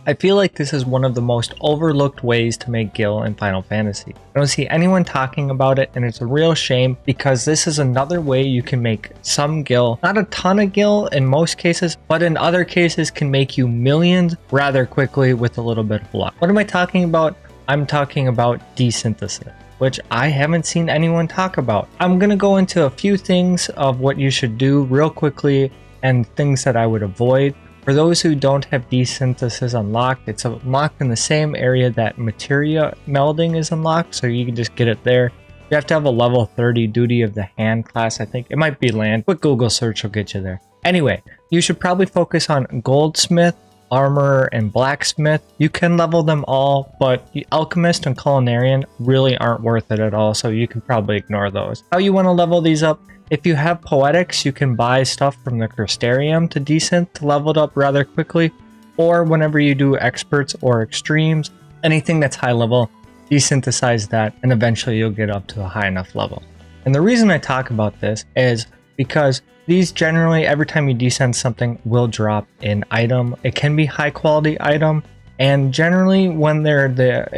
I feel like this is one of the most overlooked ways to make gil in Final Fantasy. I don't see anyone talking about it, and it's a real shame because this is another way you can make some gil, not a ton of gil in most cases, but in other cases can make you millions rather quickly with a little bit of luck. What am I talking about? I'm talking about desynthesis, which I haven't seen anyone talk about. I'm gonna go into a few things of what you should do real quickly and things that I would avoid. For those who don't have desynthesis unlocked, it's unlocked in the same area that materia melding is unlocked, so you can just get it there. You have to have a level 30 duty of the hand class, I think. It might be land, but Google search will get you there. Anyway, you should probably focus on goldsmith, armor, and blacksmith. You can level them all, but alchemist and culinarian really aren't worth it at all, so you can probably ignore those. How you want to level these up? If you have poetics, you can buy stuff from the Crystarium to desynth to level it up rather quickly, or whenever you do experts or extremes, anything that's high level, desynthesize that, and eventually you'll get up to a high enough level. And the reason I talk about this is because these generally, every time you desynth something, will drop an item. It can be high quality item, and generally when they're the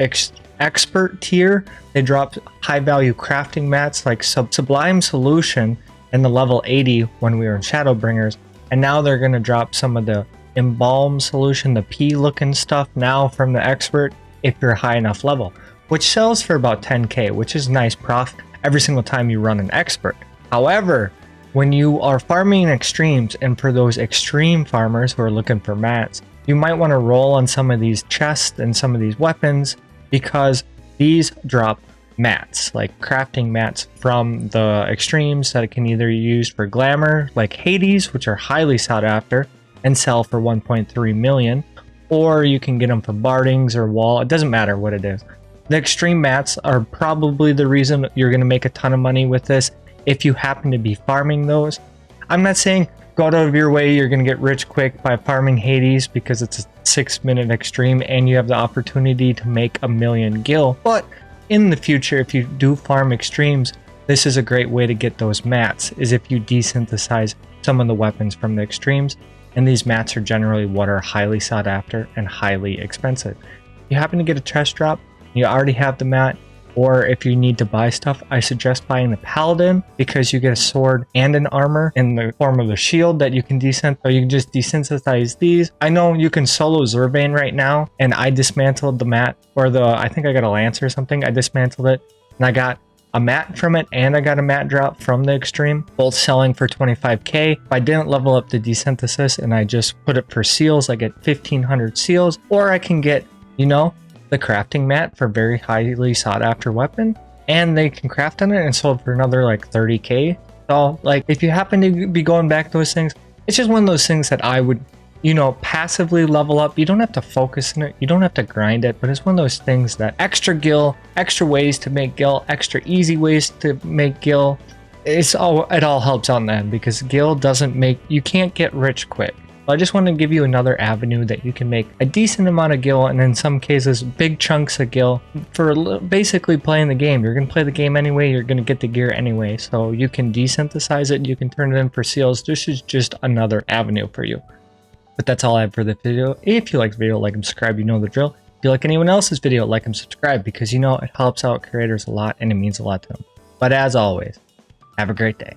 expert tier, they drop high value crafting mats like Sublime Solution in the level 80 when we were in Shadowbringers, and now they're going to drop some of the Embalm Solution, the P looking stuff now from the expert if you're high enough level, which sells for about 10k, which is nice profit every single time you run an expert. However, when you are farming extremes, and for those extreme farmers who are looking for mats, you might want to roll on some of these chests and some of these weapons, because these drop mats, like crafting mats from the extremes that it can either use for glamour, like Hades, which are highly sought after and sell for 1.3 million, or you can get them for bardings or wall. It doesn't matter what it is. The extreme mats are probably the reason you're going to make a ton of money with this if you happen to be farming those. I'm not saying go out of your way, you're going to get rich quick by farming Hades because it's a 6-minute extreme and you have the opportunity to make a million gil. But in the future, if you do farm extremes, this is a great way to get those mats, is if you desynthesize some of the weapons from the extremes. And these mats are generally what are highly sought after and highly expensive. If you happen to get a chest drop, you already have the mat, or if you need to buy stuff, I suggest buying the Paladin because you get a sword and an armor in the form of a shield that you can desynth, or you can just desynthesize these. I know you can solo Zurvain right now, and I dismantled the mat, or I think I got a lance or something. I dismantled it, and I got a mat from it, and I got a mat drop from the extreme, both selling for 25k. If I didn't level up the desynthesis and I just put it for seals, I get 1500 seals, or I can get, you know, the crafting mat for very highly sought after weapon, and they can craft on it and sold for another like 30k. So like, if you happen to be going back to those things, it's just one of those things that I would, you know, passively level up. You don't have to focus on it, you don't have to grind it, but it's one of those things that extra gil, extra ways to make gil, extra easy ways to make gil, it all helps on that, because gil doesn't make, you can't get rich quick. I just want to give you another avenue that you can make a decent amount of gil, and in some cases big chunks of gil for basically playing the game. You're going to play the game anyway, you're going to get the gear anyway, so you can desynthesize it, you can turn it in for seals. This is just another avenue for you. But that's all I have for the video. If you like the video, like and subscribe, you know the drill. If you like anyone else's video, like and subscribe, because you know it helps out creators a lot and it means a lot to them. But as always, have a great day.